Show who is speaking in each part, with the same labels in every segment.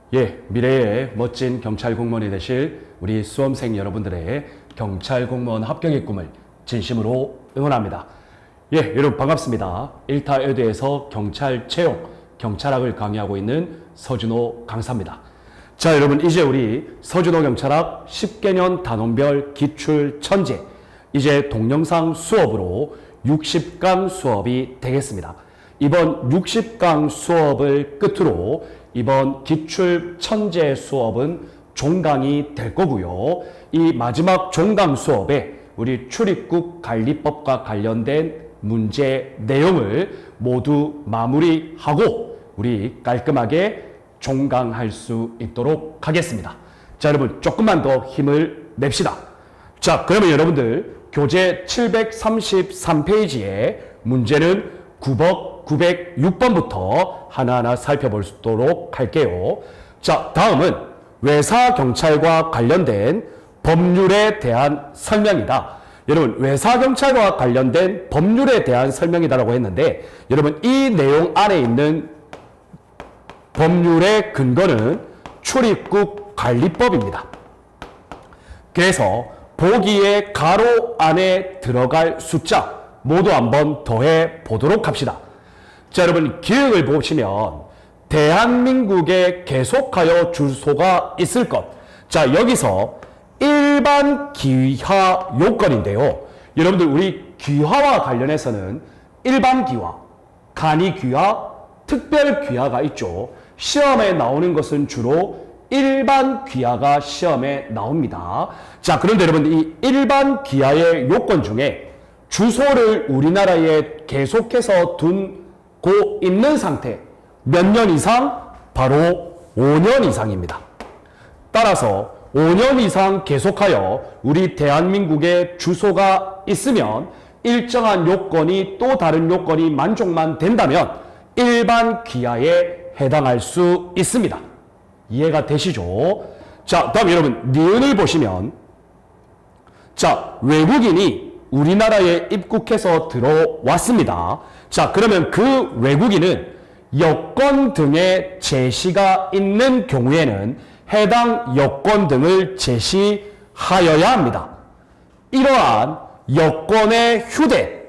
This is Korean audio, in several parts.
Speaker 1: 미래의 멋진 경찰 공무원이 되실 우리 수험생 여러분들의 경찰 공무원 합격의 꿈을 진심으로 응원합니다. 여러분 반갑습니다. 1타 에듀에서 경찰 채용, 경찰학을 강의하고 있는 서준호 강사입니다. 자, 여러분 이제 우리 서준호 경찰학 10개년 단원별 기출 천재, 이제 동영상 수업으로 60강 수업이 되겠습니다. 이번 60강 수업을 끝으로 이번 기출 천재 수업은 종강이 될 거고요. 이 마지막 종강 수업에 우리 출입국 관리법과 관련된 문제 내용을 모두 마무리하고 우리 깔끔하게 종강할 수 있도록 하겠습니다. 자, 여러분 조금만 더 힘을 냅시다. 자, 그러면 여러분들 교재 733페이지에 문제는 906번부터 하나하나 살펴보도록 할게요. 자, 다음은 외사경찰과 관련된 법률에 대한 설명이다. 여러분, 외사경찰과 관련된 법률에 대한 설명이다라고 했는데, 여러분 이 내용 안에 있는 법률의 근거는 출입국 관리법입니다. 그래서 보기의 가로 안에 들어갈 숫자 모두 한번 더해 보도록 합시다. 자, 여러분 기억을 보시면 대한민국에 계속하여 주소가 있을 것. 자, 여기서 일반 귀화 요건인데요. 여러분들 우리 귀화와 관련해서는 일반 귀화, 간이 귀화, 특별 귀화가 있죠. 시험에 나오는 것은 주로 일반 귀화가 시험에 나옵니다. 자, 그런데 여러분 이 일반 귀화의 요건 중에 주소를 우리나라에 계속해서 두고 있는 상태 몇 년 이상? 바로 5년 이상입니다. 따라서 5년 이상 계속하여 우리 대한민국에 주소가 있으면 일정한 요건이 또 다른 요건이 만족만 된다면 일반 귀화에 해당할 수 있습니다. 이해가 되시죠? 자, 다음 여러분 니은을 보시면, 자, 외국인이 우리나라에 입국해서 들어왔습니다. 자, 그러면 그 외국인은 여권 등의 제시가 있는 경우에는 해당 여권 등을 제시하여야 합니다. 이러한 여권의 휴대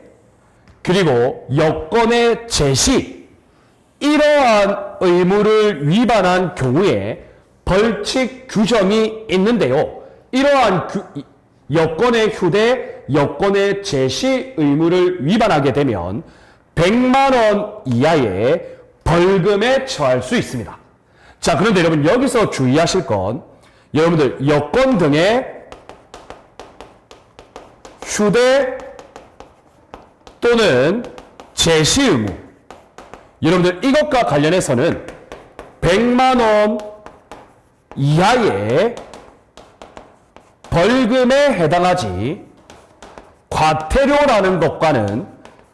Speaker 1: 그리고 여권의 제시, 이러한 의무를 위반한 경우에 벌칙 규정이 있는데요. 이러한 여권의 휴대, 여권의 제시 의무를 위반하게 되면 100만 원 이하의 벌금에 처할 수 있습니다. 자, 그런데 여러분 여기서 주의하실 건, 여러분들 여권 등의 휴대 또는 제시 의무, 여러분들 이것과 관련해서는 100만 원 이하의 벌금에 해당하지 과태료라는 것과는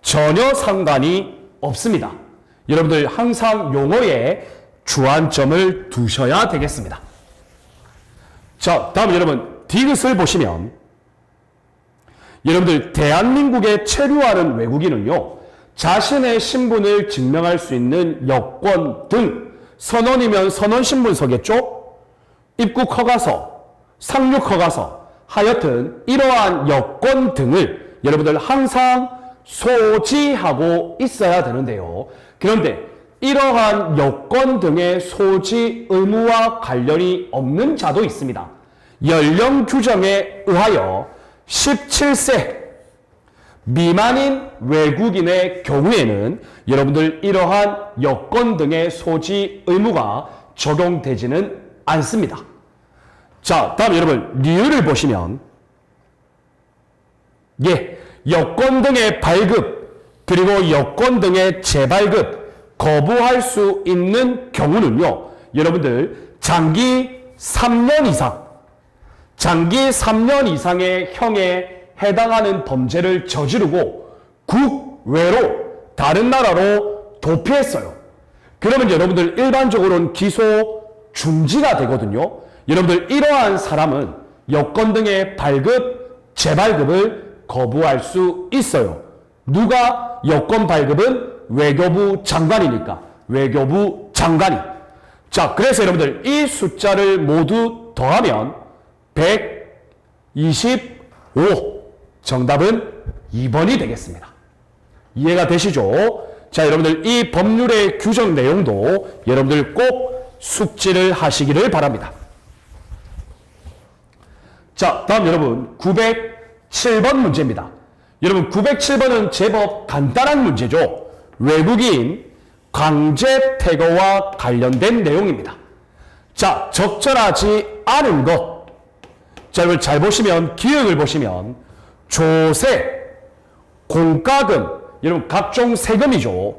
Speaker 1: 전혀 상관이 없습니다. 여러분들 항상 용어에 주안점을 두셔야 되겠습니다. 자, 다음 여러분 디귿을 보시면, 여러분들 대한민국에 체류하는 외국인은요, 자신의 신분을 증명할 수 있는 여권 등, 선원이면 선원신분서겠죠? 입국허가서, 상륙허가서, 하여튼 이러한 여권 등을 여러분들 항상 소지하고 있어야 되는데요. 그런데 이러한 여권 등의 소지 의무와 관련이 없는 자도 있습니다. 연령 규정에 의하여 17세 미만인 외국인의 경우에는 여러분들 이러한 여권 등의 소지 의무가 적용되지는 않습니다. 자, 다음 여러분 리을을 보시면, 여권 등의 발급 그리고 여권 등의 재발급 거부할 수 있는 경우는요, 여러분들 장기 3년 이상, 장기 3년 이상의 형에 해당하는 범죄를 저지르고 국외로 다른 나라로 도피했어요. 그러면 여러분들 일반적으로는 기소 중지가 되거든요. 여러분들 이러한 사람은 여권 등의 발급, 재발급을 거부할 수 있어요. 누가? 여권 발급은 외교부 장관이니까 외교부 장관이. 자, 그래서 여러분들 이 숫자를 모두 더하면 125. 정답은 2번이 되겠습니다. 이해가 되시죠? 자, 여러분들 이 법률의 규정 내용도 여러분들 꼭 숙지를 하시기를 바랍니다. 자, 다음 여러분 907번 문제입니다. 여러분 907번은 제법 간단한 문제죠. 외국인 강제 퇴거와 관련된 내용입니다. 자, 적절하지 않은 것. 자, 여러분 잘 보시면 기억을 보시면 조세, 공과금, 여러분 각종 세금이죠.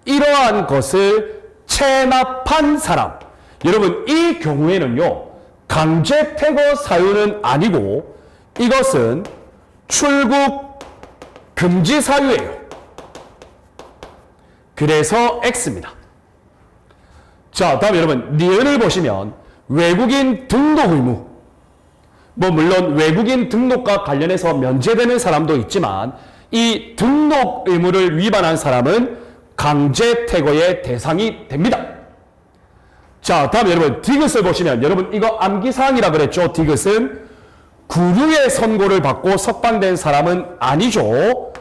Speaker 1: 이러한 것을 체납한 사람. 여러분 이 경우에는요. 강제 퇴거 사유는 아니고 이것은 출국 금지 사유예요. 그래서 X입니다. 자, 다음 여러분 니은을 보시면 외국인 등록 의무. 물론 외국인 등록과 관련해서 면제되는 사람도 있지만 이 등록 의무를 위반한 사람은 강제 퇴거의 대상이 됩니다. 자, 다음 여러분 디귿을 보시면 여러분 이거 암기사항이라 그랬죠. 디귿은 구류의 선고를 받고 석방된 사람은 아니죠.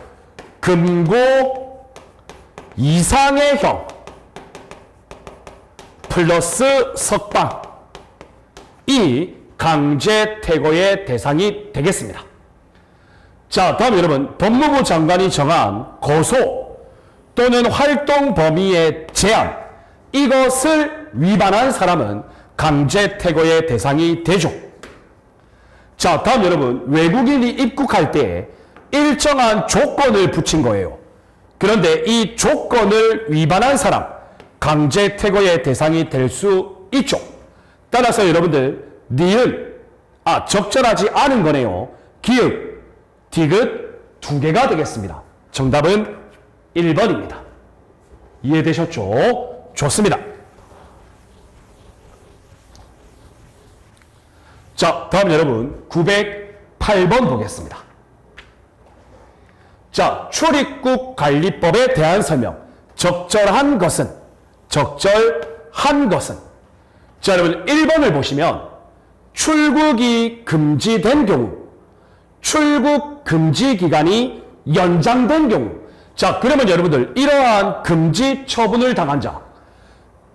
Speaker 1: 금고 이상의 형 플러스 석방 이 강제 퇴거의 대상이 되겠습니다. 자, 다음 여러분 법무부 장관이 정한 거소 또는 활동 범위의 제한 이것을 위반한 사람은 강제 퇴거의 대상이 되죠. 자, 다음 여러분 외국인이 입국할 때 일정한 조건을 붙인 거예요. 그런데 이 조건을 위반한 사람 강제 퇴거의 대상이 될 수 있죠. 따라서 여러분들 니은 적절하지 않은 거네요. 기읍, 디귿 두 개가 되겠습니다. 정답은 1번입니다. 이해되셨죠? 좋습니다. 자, 다음 여러분 908번 보겠습니다. 자, 출입국 관리법에 대한 설명. 적절한 것은 자, 여러분 1번을 보시면 출국이 금지된 경우 출국 금지 기간이 연장된 경우. 자, 그러면 여러분들 이러한 금지 처분을 당한 자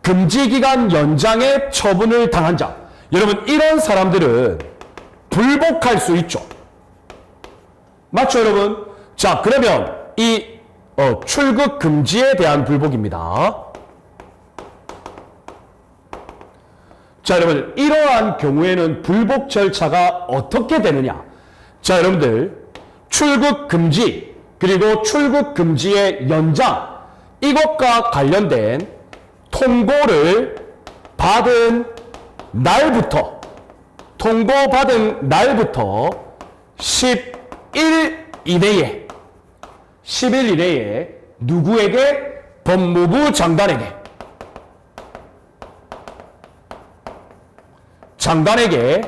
Speaker 1: 금지 기간 연장의 처분을 당한 자 여러분 이런 사람들은 불복할 수 있죠. 맞죠 여러분? 자, 그러면 이 출국 금지에 대한 불복입니다. 자, 여러분 이러한 경우에는 불복 절차가 어떻게 되느냐. 자, 여러분들 출국 금지 그리고 출국 금지의 연장 이것과 관련된 통보를 받은 날부터 10일 이내에 누구에게? 법무부 장관에게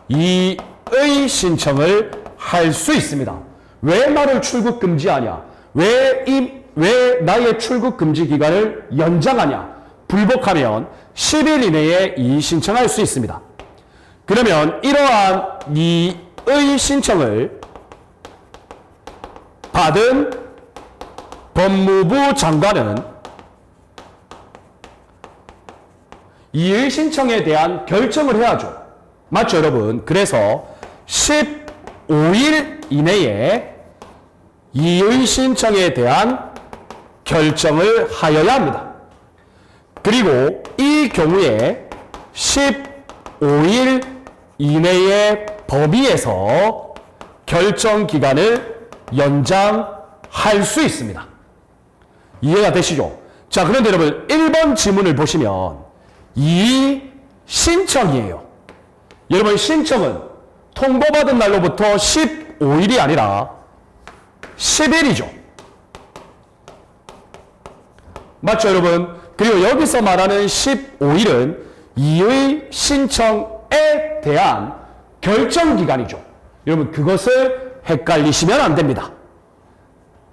Speaker 1: 이의 신청을 할 수 있습니다. 왜 나를 출국 금지하냐? 왜 나의 출국 금지 기간을 연장하냐? 불복하면 10일 이내에 이의 신청할 수 있습니다. 그러면 이러한 이의 신청을 받은 법무부 장관은 이의 신청에 대한 결정을 해야죠. 맞죠 여러분? 그래서 15일 이내에 이의 신청에 대한 결정을 하여야 합니다. 그리고 이 경우에 15일 이내의 범위에서 결정 기간을 연장할 수 있습니다. 이해가 되시죠? 자, 그런데 여러분 1번 지문을 보시면 이 신청이에요. 여러분 신청은 통보받은 날로부터 15일이 아니라 10일이죠. 맞죠 여러분? 그리고 여기서 말하는 15일은 이의 신청에 대한 결정기간이죠. 여러분 그것을 헷갈리시면 안 됩니다.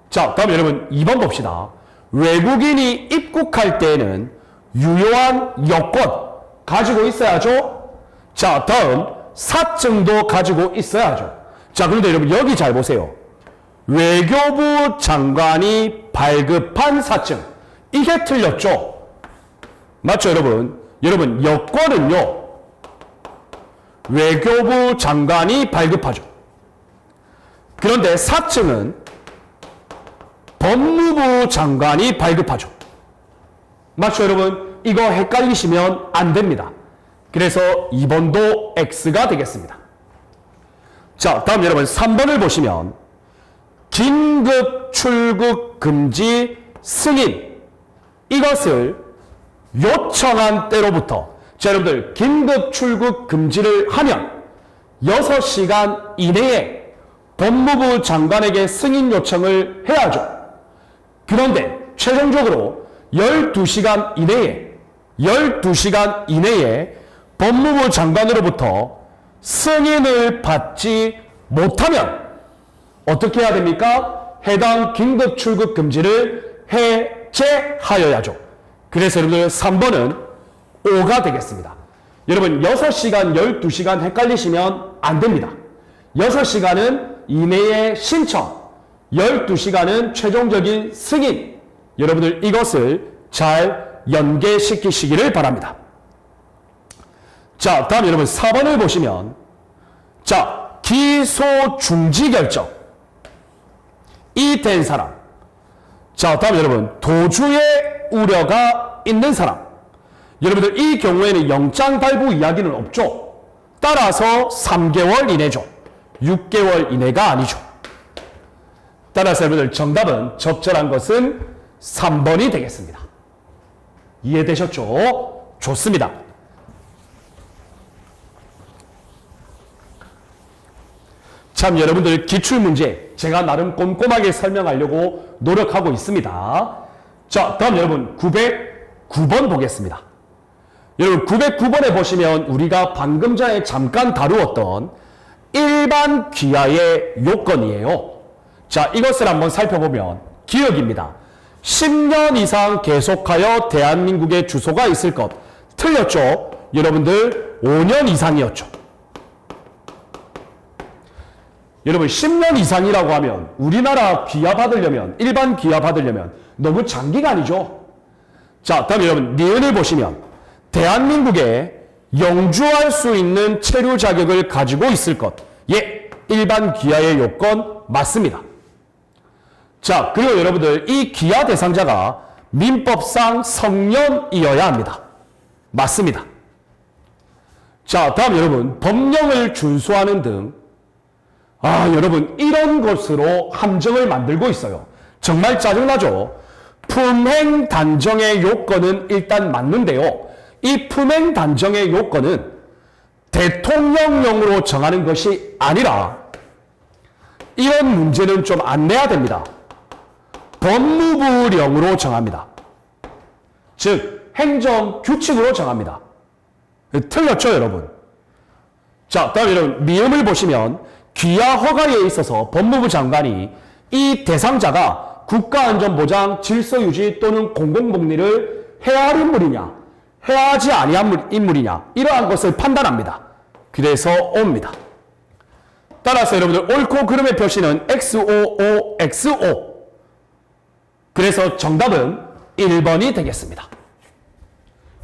Speaker 1: 자, 다음 여러분 2번 봅시다. 외국인이 입국할 때에는 유효한 여건, 가지고 있어야죠. 자, 다음 사증도 가지고 있어야죠. 자, 그런데 여러분 여기 잘 보세요. 외교부 장관이 발급한 사증. 이게 틀렸죠. 맞죠, 여러분? 여러분, 여권은요, 외교부 장관이 발급하죠. 그런데 사증은 법무부 장관이 발급하죠. 맞죠, 여러분? 이거 헷갈리시면 안 됩니다. 그래서 2번도 X가 되겠습니다. 자, 다음 여러분 3번을 보시면 긴급 출국 금지 승인, 이것을 요청한 때로부터, 자, 여러분들 긴급 출국 금지를 하면 6시간 이내에 법무부 장관에게 승인 요청을 해야죠. 그런데 최종적으로 12시간 이내에 법무부 장관으로부터 승인을 받지 못하면 어떻게 해야 됩니까? 해당 긴급 출국 금지를 해제하여야죠. 그래서 여러분들 3번은 5가 되겠습니다. 여러분 6시간, 12시간 헷갈리시면 안 됩니다. 6시간은 이내의 신청, 12시간은 최종적인 승인. 여러분들 이것을 잘 연계시키시기를 바랍니다. 자, 다음 여러분 4번을 보시면, 자, 기소 중지 결정 이 된 사람. 자, 다음 여러분 도주의 우려가 있는 사람. 여러분들 이 경우에는 영장 발부 이야기는 없죠. 따라서 3개월 이내죠. 6개월 이내가 아니죠. 따라서 여러분들 정답은 적절한 것은 3번이 되겠습니다. 이해되셨죠? 좋습니다. 참 여러분들 기출문제 제가 나름 꼼꼼하게 설명하려고 노력하고 있습니다. 자, 다음 여러분 909번 보겠습니다. 여러분 909번에 보시면 우리가 방금 전에 잠깐 다루었던 일반 귀하의 요건이에요. 자, 이것을 한번 살펴보면 기억입니다. 10년 이상 계속하여 대한민국에 주소가 있을 것. 틀렸죠? 여러분들 5년 이상이었죠. 여러분 10년 이상이라고 하면 우리나라 귀하 받으려면, 일반 귀하 받으려면 너무 장기간이죠. 자, 다음 여러분 니은을 보시면 대한민국에 영주할 수 있는 체류 자격을 가지고 있을 것. 예, 일반 귀하의 요건 맞습니다. 자, 그리고 여러분들 이 귀하 대상자가 민법상 성년이어야 합니다. 맞습니다. 자, 다음 여러분 법령을 준수하는 등, 여러분 이런 것으로 함정을 만들고 있어요. 정말 짜증나죠? 품행 단정의 요건은 일단 맞는데요. 이 품행 단정의 요건은 대통령령으로 정하는 것이 아니라 이런 문제는 좀 안 내야 됩니다. 법무부령으로 정합니다. 즉 행정규칙으로 정합니다. 틀렸죠, 여러분? 자, 다음 여러분 미음을 보시면 귀하 허가에 있어서 법무부 장관이 이 대상자가 국가안전보장, 질서유지 또는 공공복리를 해야 할 인물이냐, 해야 하지 아니한 인물이냐, 이러한 것을 판단합니다. 그래서 O입니다. 따라서 여러분들 옳고 그름의 표시는 XOOXO. 그래서 정답은 1번이 되겠습니다.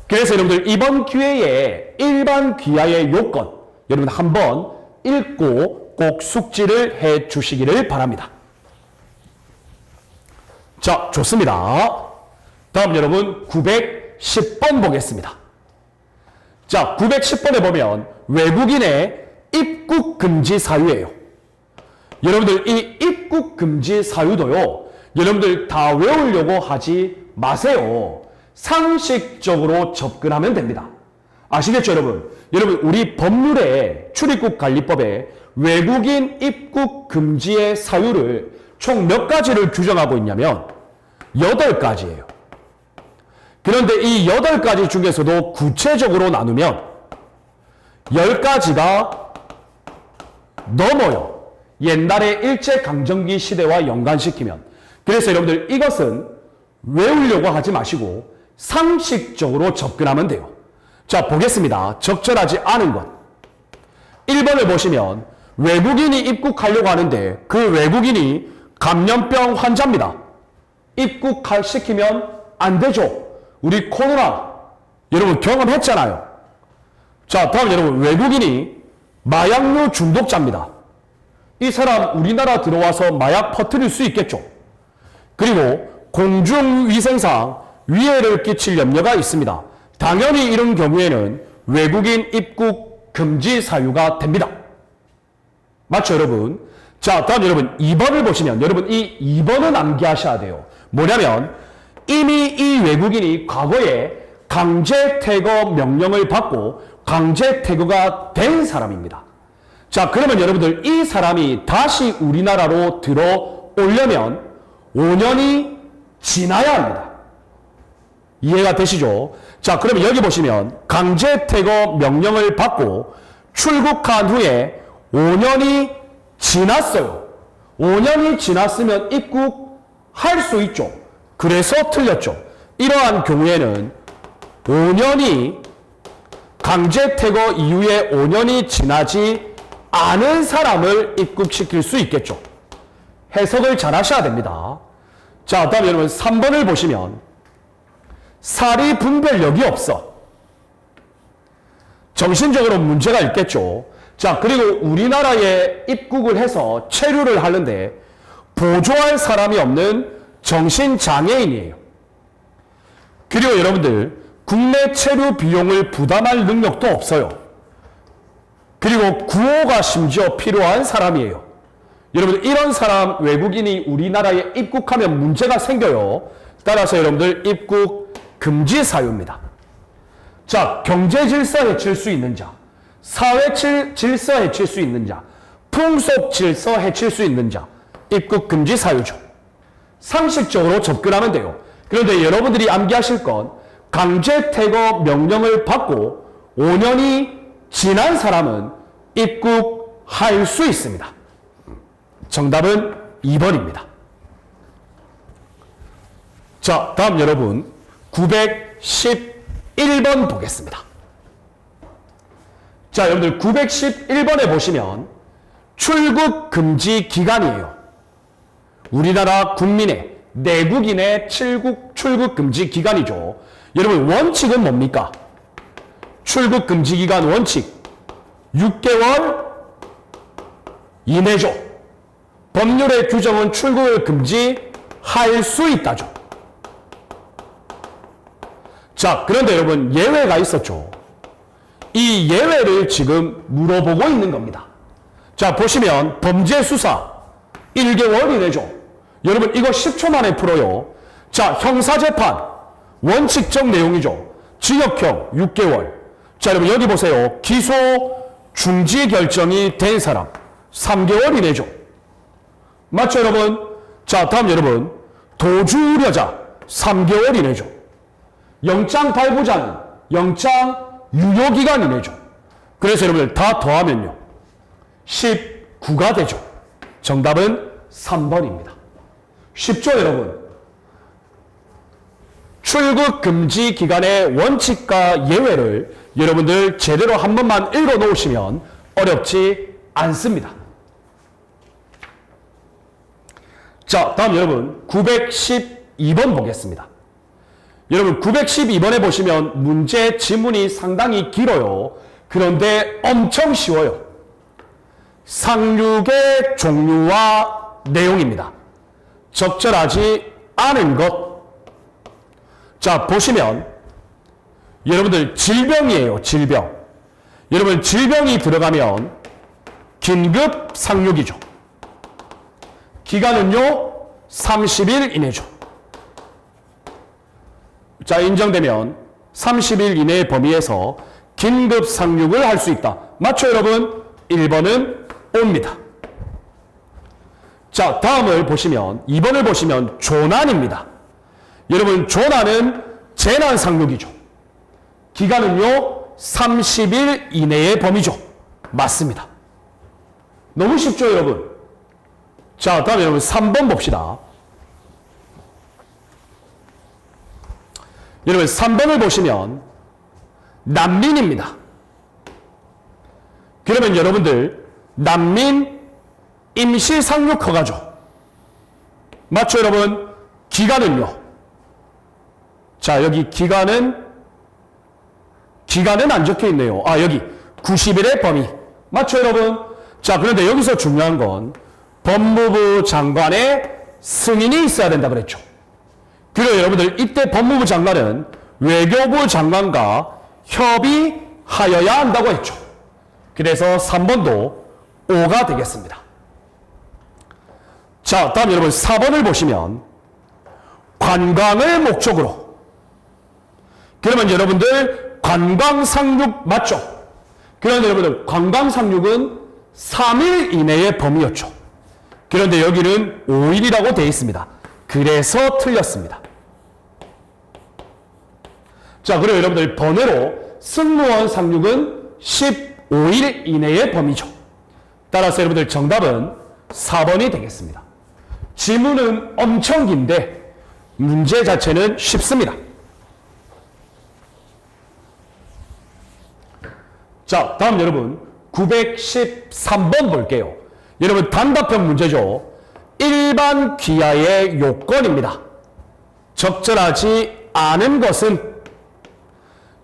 Speaker 1: 그래서 여러분들 이번 기회에 일반 귀하의 요건 여러분 한번 읽고 꼭 숙지를 해 주시기를 바랍니다. 자, 좋습니다. 다음 여러분 910번 보겠습니다. 자, 910번에 보면 외국인의 입국 금지 사유예요. 여러분들 이 입국 금지 사유도요, 여러분들 다 외우려고 하지 마세요. 상식적으로 접근하면 됩니다. 아시겠죠, 여러분? 여러분, 우리 법률에 출입국 관리법에 외국인 입국 금지의 사유를 총 몇 가지를 규정하고 있냐면 8가지예요. 그런데 이 8가지 중에서도 구체적으로 나누면 10가지가 넘어요. 옛날에 일제강점기 시대와 연관시키면. 그래서 여러분들 이것은 외우려고 하지 마시고 상식적으로 접근하면 돼요. 자, 보겠습니다. 적절하지 않은 것. 1번을 보시면 외국인이 입국하려고 하는데 그 외국인이 감염병 환자입니다. 입국시키면 안 되죠. 우리 코로나 여러분 경험했잖아요. 자, 다음 여러분 외국인이 마약류 중독자입니다. 이 사람 우리나라 들어와서 마약 퍼뜨릴 수 있겠죠. 그리고 공중위생상 위해를 끼칠 염려가 있습니다. 당연히 이런 경우에는 외국인 입국 금지 사유가 됩니다. 맞죠, 여러분? 자, 다음 여러분 2번을 보시면 여러분 이 2번은 암기하셔야 돼요. 뭐냐면 이미 이 외국인이 과거에 강제 퇴거 명령을 받고 강제 퇴거가 된 사람입니다. 자, 그러면 여러분들 이 사람이 다시 우리나라로 들어오려면 5년이 지나야 합니다. 이해가 되시죠? 자, 그러면 여기 보시면 강제 퇴거 명령을 받고 출국한 후에 5년이 지났어요. 5년이 지났으면 입국할 수 있죠. 그래서 틀렸죠. 이러한 경우에는 5년이 강제 퇴거 이후에 5년이 지나지 않은 사람을 입국시킬 수 있겠죠. 해석을 잘 하셔야 됩니다. 자, 다음 여러분 3번을 보시면 사리 분별력이 없어. 정신적으로 문제가 있겠죠. 자, 그리고 우리나라에 입국을 해서 체류를 하는데 보조할 사람이 없는 정신장애인이에요. 그리고 여러분들 국내 체류 비용을 부담할 능력도 없어요. 그리고 구호가 심지어 필요한 사람이에요. 여러분 이런 사람 외국인이 우리나라에 입국하면 문제가 생겨요. 따라서 여러분들 입국 금지 사유입니다. 자, 경제 질서 해칠 수 있는 자, 사회 질서 해칠 수 있는 자, 풍속 질서 해칠 수 있는 자, 입국 금지 사유죠. 상식적으로 접근하면 돼요. 그런데 여러분들이 암기하실 건 강제 퇴거 명령을 받고 5년이 지난 사람은 입국할 수 있습니다. 정답은 2번입니다. 자, 다음 여러분 911번 보겠습니다. 자, 여러분들 911번에 보시면 출국 금지 기간이에요. 우리나라 국민의 내국인의 출국 금지 기간이죠. 여러분 원칙은 뭡니까? 출국 금지 기간 원칙 6개월 이내죠. 법률의 규정은 출국을 금지할 수 있다죠. 자, 그런데 여러분 예외가 있었죠. 이 예외를 지금 물어보고 있는 겁니다. 자, 보시면 범죄 수사 1개월 이내죠. 여러분 이거 10초 만에 풀어요. 자, 형사재판 원칙적 내용이죠. 징역형 6개월. 자, 여러분 여기 보세요. 기소 중지 결정이 된 사람 3개월 이내죠. 맞죠, 여러분? 자, 다음 여러분 도주 우려자 3개월 이내죠. 영장 발부자는 영장 유효기간 이내죠. 그래서 여러분들 다 더하면요 19가 되죠. 정답은 3번입니다. 쉽죠, 여러분? 출국 금지 기간의 원칙과 예외를 여러분들 제대로 한 번만 읽어 놓으시면 어렵지 않습니다. 자, 다음 여러분 912번 보겠습니다. 여러분 912번에 보시면 문제 지문이 상당히 길어요. 그런데 엄청 쉬워요. 상륙의 종류와 내용입니다. 적절하지 않은 것. 자, 보시면 여러분들 질병이에요. 질병. 여러분 질병이 들어가면 긴급 상륙이죠. 기간은요 30일 이내죠. 자, 인정되면 30일 이내의 범위에서 긴급 상륙을 할 수 있다. 맞죠, 여러분? 1번은 옵니다. 자, 다음을 보시면 2번을 보시면 조난입니다. 여러분 조난은 재난 상륙이죠. 기간은요 30일 이내의 범위죠. 맞습니다. 너무 쉽죠, 여러분? 자, 다음 여러분 3번 봅시다. 여러분 3번을 보시면 난민입니다. 그러면 여러분들 난민 임시 상륙 허가죠. 맞죠, 여러분? 기간은요. 자, 여기 기간은 안 적혀 있네요. 아, 여기 90일의 범위. 맞죠, 여러분? 자, 그런데 여기서 중요한 건 법무부 장관의 승인이 있어야 된다 그랬죠. 그리고 여러분들 이때 법무부 장관은 외교부 장관과 협의하여야 한다고 했죠. 그래서 3번도 5가 되겠습니다. 자, 다음 여러분 4번을 보시면 관광을 목적으로. 그러면 여러분들 관광 상륙 맞죠? 그런데 여러분들 관광 상륙은 3일 이내의 범위였죠. 그런데 여기는 5일이라고 되어 있습니다. 그래서 틀렸습니다. 자, 그리고 여러분들 번외로 승무원 상륙은 15일 이내의 범위죠. 따라서 여러분들 정답은 4번이 되겠습니다. 지문은 엄청 긴데 문제 자체는 쉽습니다. 자, 다음 여러분 913번 볼게요. 여러분 단답형 문제죠. 일반 귀하의 요건입니다. 적절하지 않은 것은.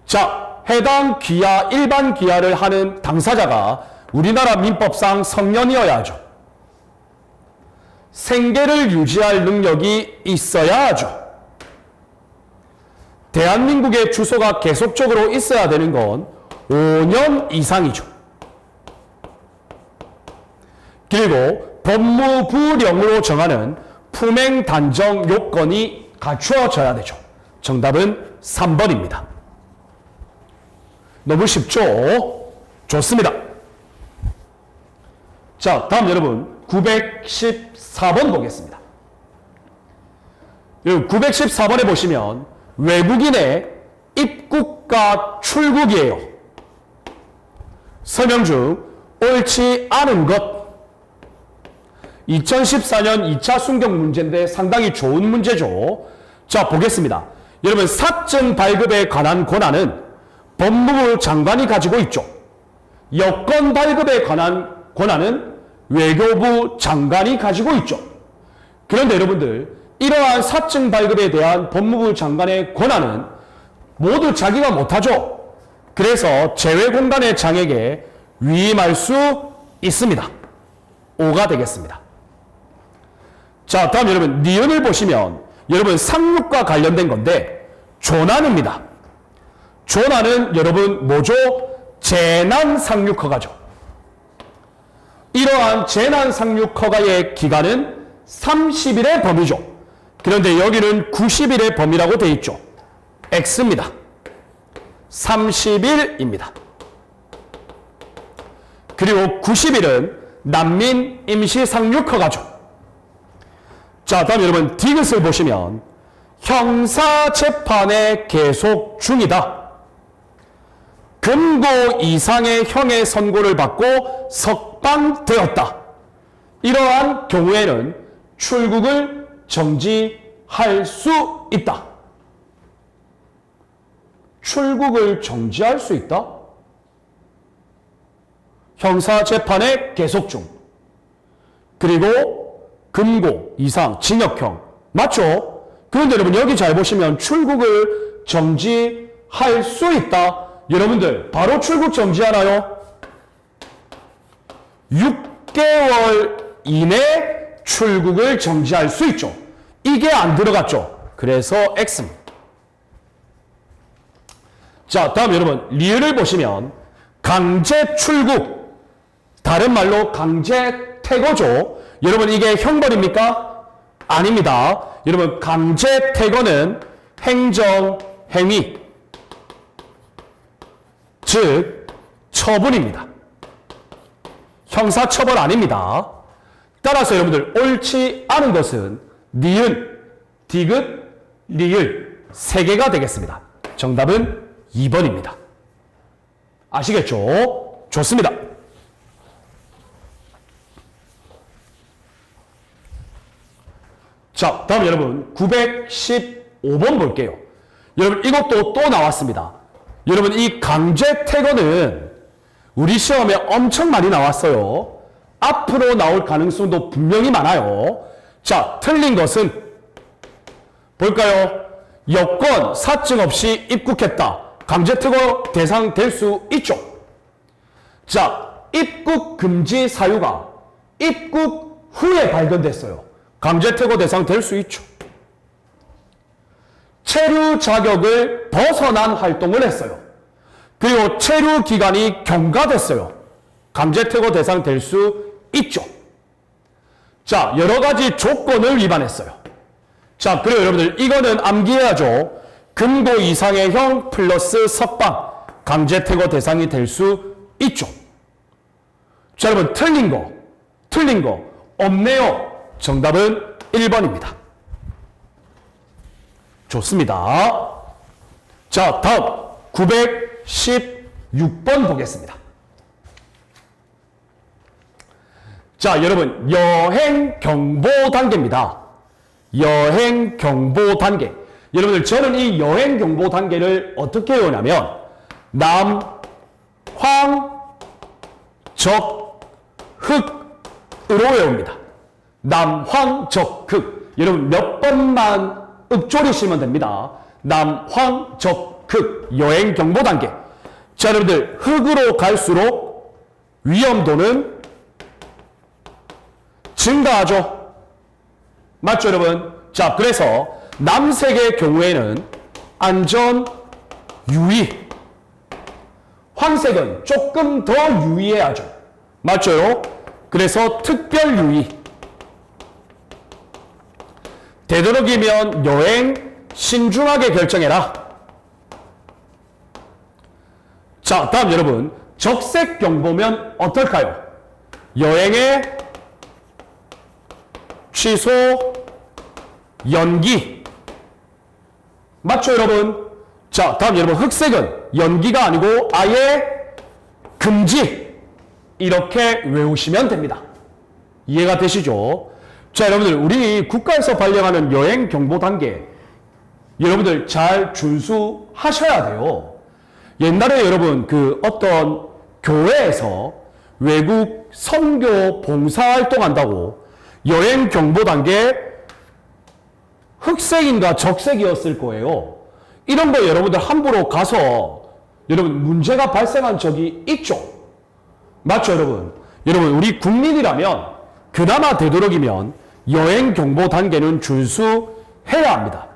Speaker 1: 자, 해당 귀하, 일반 귀하를 하는 당사자가 우리나라 민법상 성년이어야 하죠. 생계를 유지할 능력이 있어야 하죠. 대한민국의 주소가 계속적으로 있어야 되는 건 5년 이상이죠. 그리고 법무부령으로 정하는 품행 단정 요건이 갖추어져야 되죠. 정답은 3번입니다. 너무 쉽죠? 좋습니다. 자, 다음 여러분 914번 보겠습니다. 여러분 914번에 보시면 외국인의 입국과 출국이에요. 설명 중 옳지 않은 것. 2014년 2차 순경 문제인데 상당히 좋은 문제죠. 자, 보겠습니다. 여러분 사증 발급에 관한 권한은 법무부 장관이 가지고 있죠. 여권 발급에 관한 권한은 외교부 장관이 가지고 있죠. 그런데 여러분들 이러한 사증 발급에 대한 법무부 장관의 권한은 모두 자기가 못하죠. 그래서 제외공간의 장에게 위임할 수 있습니다. 5가 되겠습니다. 자, 다음 여러분 니은을 보시면 여러분 상륙과 관련된 건데 조난입니다. 조난은 여러분 뭐죠? 재난 상륙 허가죠. 이러한 재난 상륙 허가의 기간은 30일의 범위죠. 그런데 여기는 90일의 범위라고 되어 있죠. X입니다. 30일입니다. 그리고 90일은 난민 임시 상륙 허가죠. 자, 다음 여러분 디귿을 보시면 형사재판의 계속 중이다. 금고 이상의 형의 선고를 받고 석방되었다. 이러한 경우에는 출국을 정지할 수 있다. 출국을 정지할 수 있다? 형사재판의 계속 중. 그리고 금고 이상 징역형. 맞죠? 그런데 여러분 여기 잘 보시면 출국을 정지할 수 있다. 여러분들 바로 출국 정지하나요? 6개월 이내 출국을 정지할 수 있죠. 이게 안 들어갔죠. 그래서 X입니다. 자, 다음 여러분 리을을 보시면 강제 출국, 다른 말로 강제 퇴거죠. 여러분 이게 형벌입니까? 아닙니다. 여러분 강제 퇴거는 행정행위, 즉 처분입니다. 형사처벌 아닙니다. 따라서 여러분들 옳지 않은 것은 니은, 디귿, 리을 3개가 되겠습니다. 정답은 2번입니다. 아시겠죠? 좋습니다. 자, 다음 여러분 915번 볼게요. 여러분 이것도 또 나왔습니다. 여러분 이 강제 퇴거는 우리 시험에 엄청 많이 나왔어요. 앞으로 나올 가능성도 분명히 많아요. 자, 틀린 것은 볼까요? 여권, 사증 없이 입국했다. 강제 퇴거 대상 될 수 있죠. 자, 입국 금지 사유가 입국 후에 발견됐어요. 강제 퇴거 대상 될 수 있죠. 체류 자격을 벗어난 활동을 했어요. 그리고 체류 기간이 경과됐어요. 강제 퇴거 대상 될 수 있죠. 자, 여러 가지 조건을 위반했어요. 자, 그리고 여러분들 이거는 암기해야죠. 금고 이상의 형 플러스 석방 강제 퇴거 대상이 될 수 있죠. 자, 여러분 틀린 거 없네요. 정답은 1번입니다. 좋습니다. 자, 다음 916번 보겠습니다. 자, 여러분 여행 경보 단계입니다. 여행 경보 단계. 여러분들 저는 이 여행 경보 단계를 어떻게 외우냐면 남, 황, 적, 흑으로 외웁니다. 남, 황, 적, 흑. 여러분 몇 번만 읊조리시면 됩니다. 남, 황, 적, 흑. 여행 경보 단계. 자, 여러분들 흑으로 갈수록 위험도는 증가하죠. 맞죠, 여러분? 자, 그래서 남색의 경우에는 안전 유의. 황색은 조금 더 유의해야죠. 맞죠? 그래서 특별 유의. 되도록이면 여행 신중하게 결정해라. 자, 다음 여러분 적색 경보면 어떨까요? 여행의 취소, 연기. 맞죠, 여러분? 자, 다음 여러분 흑색은 연기가 아니고 아예 금지. 이렇게 외우시면 됩니다. 이해가 되시죠? 자, 여러분들 우리 국가에서 발령하는 여행 경보 단계 여러분들 잘 준수하셔야 돼요. 옛날에 여러분 그 어떤 교회에서 외국 선교 봉사활동 한다고 여행 경보 단계 흑색인가 적색이었을 거예요. 이런 거 여러분들 함부로 가서 여러분 문제가 발생한 적이 있죠. 맞죠, 여러분? 여러분 우리 국민이라면 그나마 되도록이면 여행 경보 단계는 준수해야 합니다.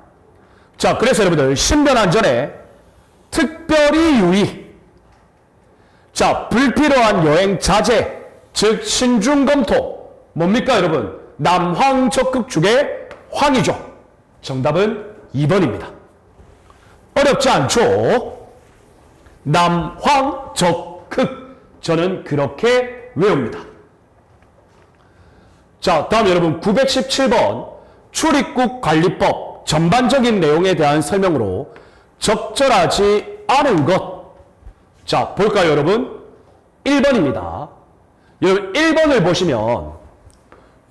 Speaker 1: 자, 그래서 여러분들 신변안전에 특별히 유의. 자, 불필요한 여행 자제, 즉 신중 검토. 뭡니까, 여러분? 남황 적극 중에 황이죠. 정답은 2번입니다. 어렵지 않죠? 남황 적극. 저는 그렇게 외웁니다. 자, 다음 여러분 917번 출입국 관리법 전반적인 내용에 대한 설명으로 적절하지 않은 것. 자, 볼까요, 여러분? 1번입니다. 여러분 1번을 보시면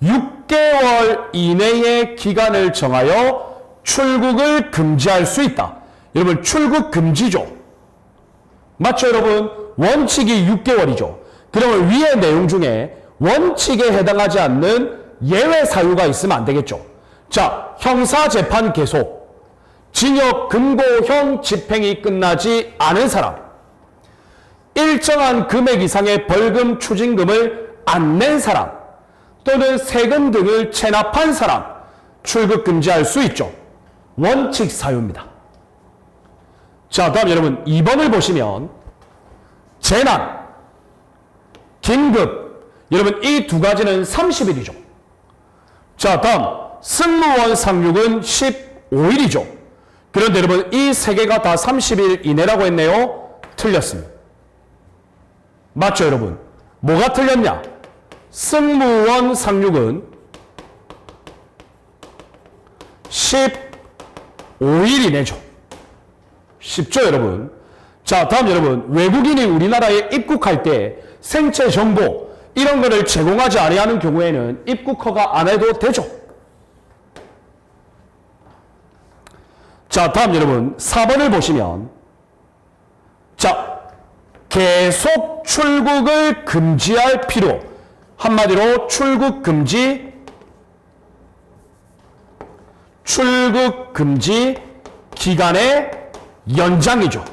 Speaker 1: 6개월 이내의 기간을 정하여 출국을 금지할 수 있다. 여러분 출국 금지죠. 맞죠, 여러분? 원칙이 6개월이죠. 그러면 위의 내용 중에 원칙에 해당하지 않는 예외 사유가 있으면 안 되겠죠. 자, 형사재판 계속, 징역 금고형 집행이 끝나지 않은 사람, 일정한 금액 이상의 벌금 추징금을 안 낸 사람, 또는 세금 등을 체납한 사람, 출국 금지할 수 있죠. 원칙 사유입니다. 자, 다음 여러분 2번을 보시면 재난, 긴급, 여러분 이 두 가지는 30일이죠. 자, 다음 승무원 상륙은 15일이죠. 그런데 여러분 이 세 개가 다 30일 이내라고 했네요. 틀렸습니다. 맞죠, 여러분? 뭐가 틀렸냐? 승무원 상륙은 15일 이내죠. 쉽죠, 여러분? 자, 다음 여러분 외국인이 우리나라에 입국할 때 생체 정보 이런 거를 제공하지 아니하는 경우에는 입국 허가 안 해도 되죠. 자, 다음 여러분 4번을 보시면 자, 계속 출국을 금지할 필요. 한마디로 출국 금지 기간의 연장이죠.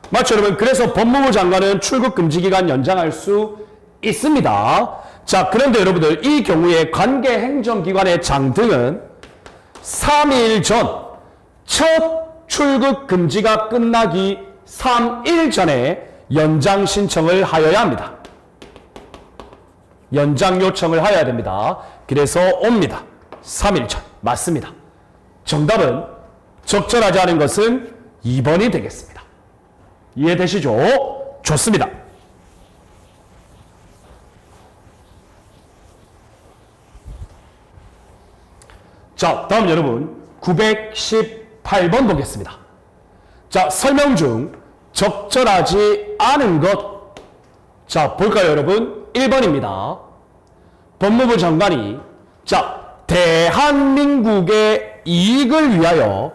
Speaker 1: 맞죠, 여러분? 그래서 법무부 장관은 출국 금지 기간 연장할 수 있습니다. 자, 그런데 여러분들 이 경우에 관계 행정기관의 장 등은 3일 전 첫 출국 금지가 끝나기 3일 전에 연장 신청을 하여야 합니다. 연장 요청을 하여야 됩니다. 그래서 옵니다. 3일 전. 맞습니다. 정답은 적절하지 않은 것은 2번이 되겠습니다. 이해되시죠? 좋습니다. 자, 다음 여러분 918번 보겠습니다. 자, 설명 중 적절하지 않은 것. 자, 볼까요, 여러분? 1번입니다. 법무부 장관이 대한민국의 이익을 위하여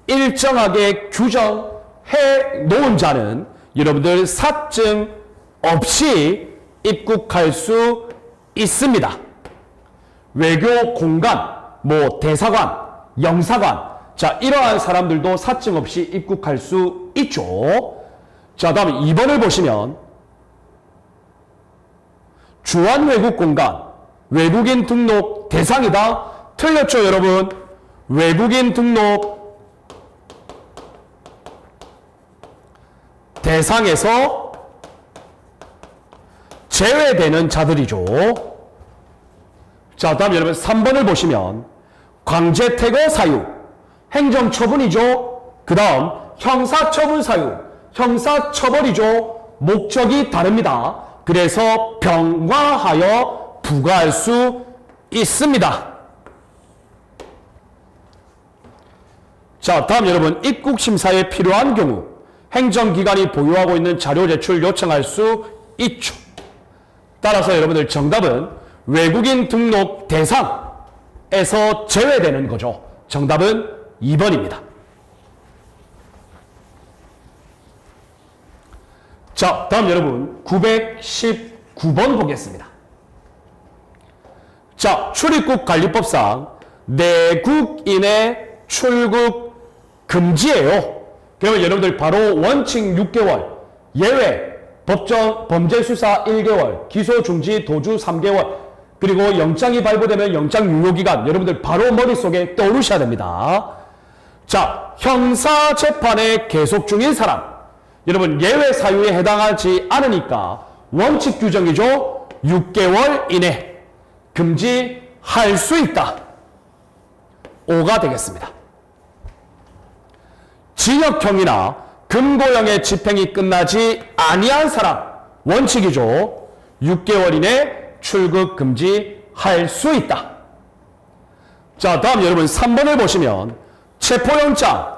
Speaker 1: 일정하게 규정해 놓은 자는 여러분들 사증 없이 입국할 수 있습니다. 외교 공간, 대사관, 영사관, 자, 이러한 사람들도 사증 없이 입국할 수 있죠. 자, 다음에 2번을 보시면 주한외국공간, 외국인 등록 대상이다. 틀렸죠, 여러분? 외국인 등록 대상에서 제외되는 자들이죠. 자, 다음 여러분 3번을 보시면 강제퇴거 사유, 행정처분이죠. 그 다음 형사처분 사유, 형사처벌이죠. 목적이 다릅니다. 그래서 병과하여 부과할 수 있습니다. 자, 다음 여러분 입국심사에 필요한 경우 행정기관이 보유하고 있는 자료 제출 요청할 수 있죠. 따라서 여러분들 정답은 외국인 등록 대상에서 제외되는 거죠. 정답은 2번입니다. 자, 다음 여러분 919번 보겠습니다. 자, 출입국 관리법상 내국인의 출국 금지예요. 그러면 여러분들 바로 원칙 6개월, 예외, 범죄수사 1개월, 기소중지 도주 3개월, 그리고 영장이 발부되면 영장 유효기간, 여러분들 바로 머릿속에 떠오르셔야 됩니다. 자, 형사재판에 계속 중인 사람, 여러분 예외 사유에 해당하지 않으니까 원칙 규정이죠. 6개월 이내 금지할 수 있다. 5가 되겠습니다. 징역형이나 금고형의 집행이 끝나지 아니한 사람, 원칙이죠. 6개월 이내 출국 금지할 수 있다. 자, 다음 여러분 3번을 보시면 체포영장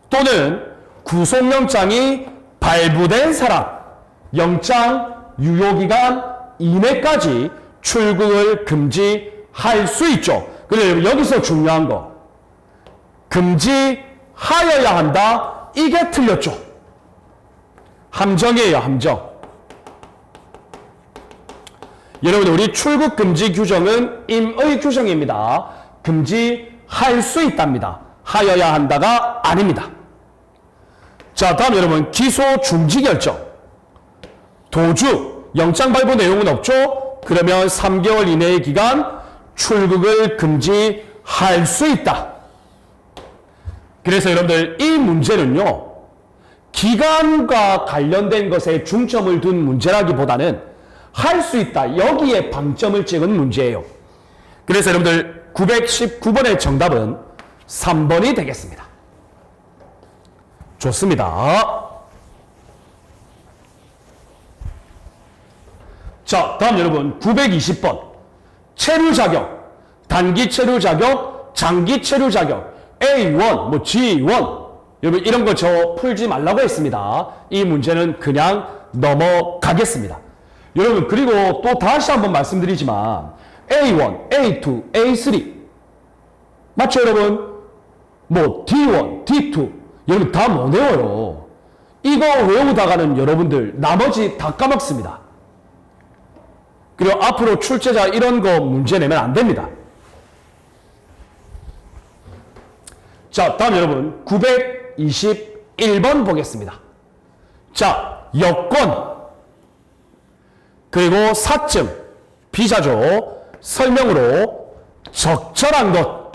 Speaker 1: 또는 구속영장이 발부된 사람, 영장 유효기간 이내까지 출국을 금지할 수 있죠. 그런데 여기서 중요한 거, 금지하여야 한다. 이게 틀렸죠. 함정이에요, 함정. 여러분, 우리 출국 금지 규정은 임의 규정입니다. 금지할 수 있답니다. 하여야 한다가 아닙니다. 자, 다음 여러분 기소 중지 결정. 도주, 영장 발부 내용은 없죠? 그러면 3개월 이내의 기간 출국을 금지할 수 있다. 그래서 여러분들 이 문제는요, 기간과 관련된 것에 중점을 둔 문제라기보다는 할 수 있다, 여기에 방점을 찍은 문제예요. 그래서 여러분들 919번의 정답은 3번이 되겠습니다. 좋습니다. 자, 다음 여러분 920번 체류 자격, 단기 체류 자격, 장기 체류 자격, A1, G1, 여러분 이런 거 저 풀지 말라고 했습니다. 이 문제는 그냥 넘어가겠습니다. 여러분, 그리고 또 다시 한번 말씀드리지만 A1, A2, A3 맞죠, 여러분? D1, D2 여러분 다 못 외워요. 이거 외우다가는 여러분들 나머지 다 까먹습니다. 그리고 앞으로 출제자 이런 거 문제 내면 안 됩니다. 자, 다음 여러분 921번 보겠습니다. 자, 여권 그리고 사증 비자죠. 설명으로 적절한 것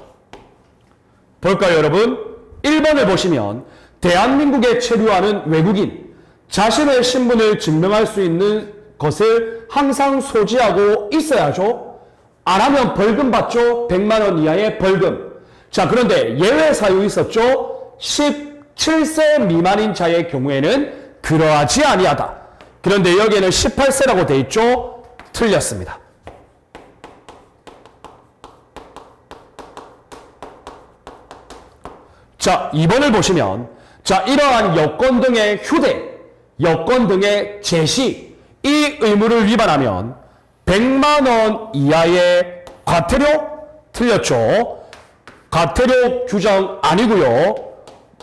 Speaker 1: 볼까요, 여러분? 1번을 보시면 대한민국에 체류하는 외국인 자신의 신분을 증명할 수 있는 것을 항상 소지하고 있어야죠. 안 하면 벌금 받죠. 100만 원 이하의 벌금. 자, 그런데 예외 사유 있었죠. 17세 미만인 자의 경우에는 그러하지 아니하다. 그런데 여기에는 18세라고 돼 있죠. 틀렸습니다. 자, 2번을 보시면 자, 이러한 여권 등의 휴대, 여권 등의 제시 이 의무를 위반하면 100만 원 이하의 과태료 틀렸죠. 과태료 규정 아니고요.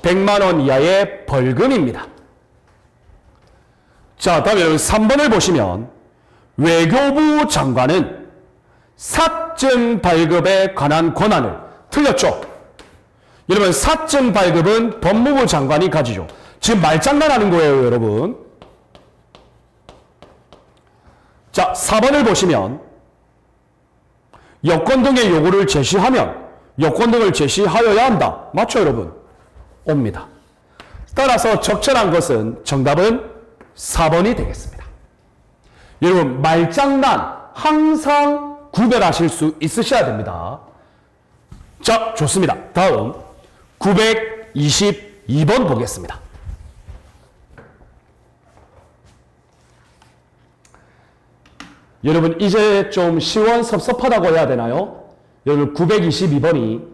Speaker 1: 100만 원 이하의 벌금입니다. 자, 다음에 3번을 보시면 외교부 장관은 사증 발급에 관한 권한을 틀렸죠. 여러분 사증 발급은 법무부 장관이 가지죠. 지금 말장난하는 거예요, 여러분. 자, 4번을 보시면 여권 등의 요구를 제시하면 여권 등을 제시하여야 한다. 맞죠, 여러분? 옵니다. 따라서 적절한 것은 정답은 4번이 되겠습니다. 여러분 말장난 항상 구별하실 수 있으셔야 됩니다. 자, 좋습니다. 다음 922번 보겠습니다. 여러분 이제 좀 시원섭섭하다고 해야 되나요? 여러분 922번이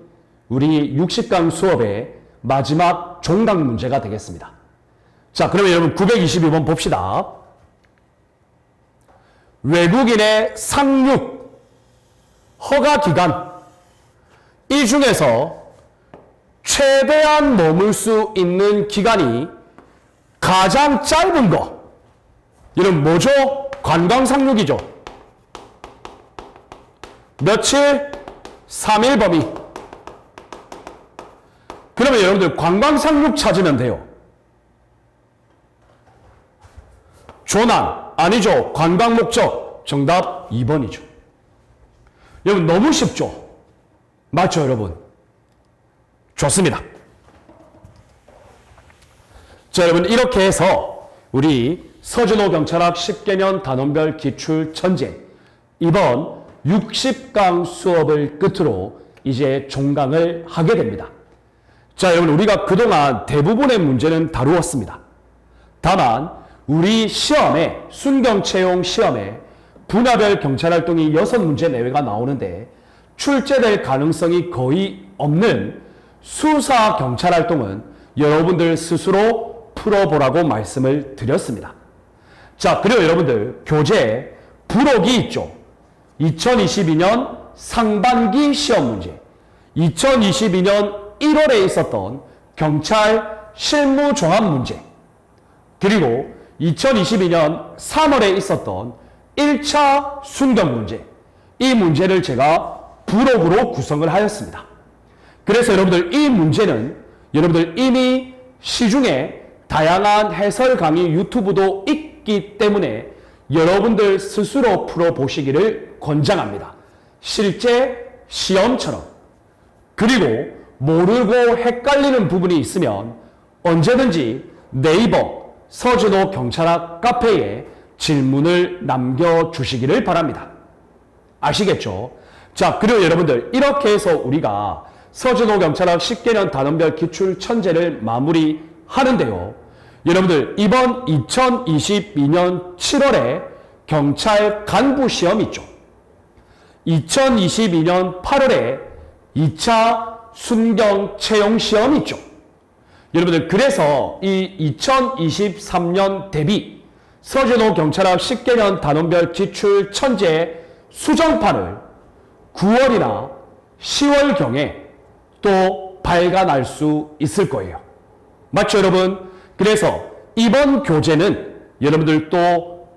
Speaker 1: 우리 60강 수업의 마지막 종강 문제가 되겠습니다. 자, 그러면 여러분 922번 봅시다. 외국인의 상륙 허가 기간 이 중에서 최대한 머물 수 있는 기간이 가장 짧은 거 이런 뭐죠? 관광 상륙이죠. 며칠? 3일 범위. 그러면 여러분들 관광 상륙 찾으면 돼요. 조난 아니죠. 관광 목적 정답 2번이죠. 여러분 너무 쉽죠? 맞죠, 여러분? 좋습니다. 자, 여러분 이렇게 해서 우리 서준호 경찰학 10개년 단원별 기출 천재 이번 60강 수업을 끝으로 이제 종강을 하게 됩니다. 자, 여러분 우리가 그동안 대부분의 문제는 다루었습니다. 다만 우리 시험에 순경 채용 시험에 분야별 경찰활동이 6문제 내외가 나오는데 출제될 가능성이 거의 없는 수사 경찰활동은 여러분들 스스로 풀어보라고 말씀을 드렸습니다. 자, 그리고 여러분들 교재 부록이 있죠. 2022년 상반기 시험 문제, 2022년 1월에 있었던 경찰 실무 종합 문제, 그리고 2022년 3월에 있었던 1차 순경 문제, 이 문제를 제가 부록으로 구성을 하였습니다. 그래서 여러분들 이 문제는 여러분들 이미 시중에 다양한 해설 강의 유튜브도 있기 때문에 여러분들 스스로 풀어보시기를 권장합니다. 실제 시험처럼. 그리고 모르고 헷갈리는 부분이 있으면 언제든지 네이버 서준호 경찰학 카페에 질문을 남겨주시기를 바랍니다. 아시겠죠? 자, 그리고 여러분들 이렇게 해서 우리가 서준호 경찰학 10개년 단원별 기출 천재를 마무리하는데요. 여러분들 이번 2022년 7월에 경찰 간부 시험 있죠. 2022년 8월에 2차 순경 채용 시험 있죠. 여러분들 그래서 이 2023년 대비 서준호 경찰학 10개년 단원별 기출 천재 수정판을 9월이나 10월경에 또 발간할 수 있을 거예요. 맞죠, 여러분? 그래서 이번 교재는 여러분들 또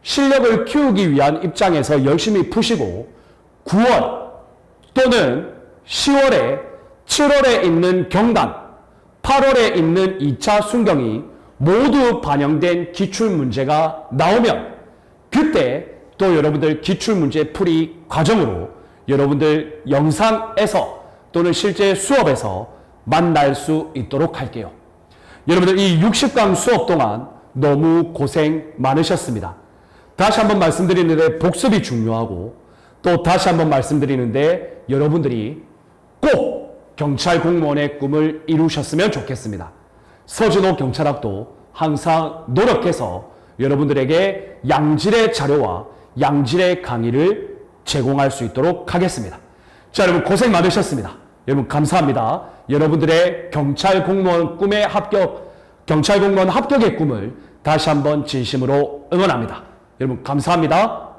Speaker 1: 실력을 키우기 위한 입장에서 열심히 푸시고 9월 또는 10월에 7월에 있는 경단 8월에 있는 2차 순경이 모두 반영된 기출문제가 나오면 그때 또 여러분들 기출문제 풀이 과정으로 여러분들 영상에서 또는 실제 수업에서 만날 수 있도록 할게요. 여러분들 이 60강 수업 동안 너무 고생 많으셨습니다. 다시 한번 말씀드리는데 복습이 중요하고 또 다시 한번 말씀드리는데 여러분들이 꼭 경찰 공무원의 꿈을 이루셨으면 좋겠습니다. 서진호 경찰학도 항상 노력해서 여러분들에게 양질의 자료와 양질의 강의를 제공할 수 있도록 하겠습니다. 자, 여러분 고생 많으셨습니다. 여러분 감사합니다. 여러분들의 경찰 공무원 합격의 꿈을 다시 한번 진심으로 응원합니다. 여러분 감사합니다.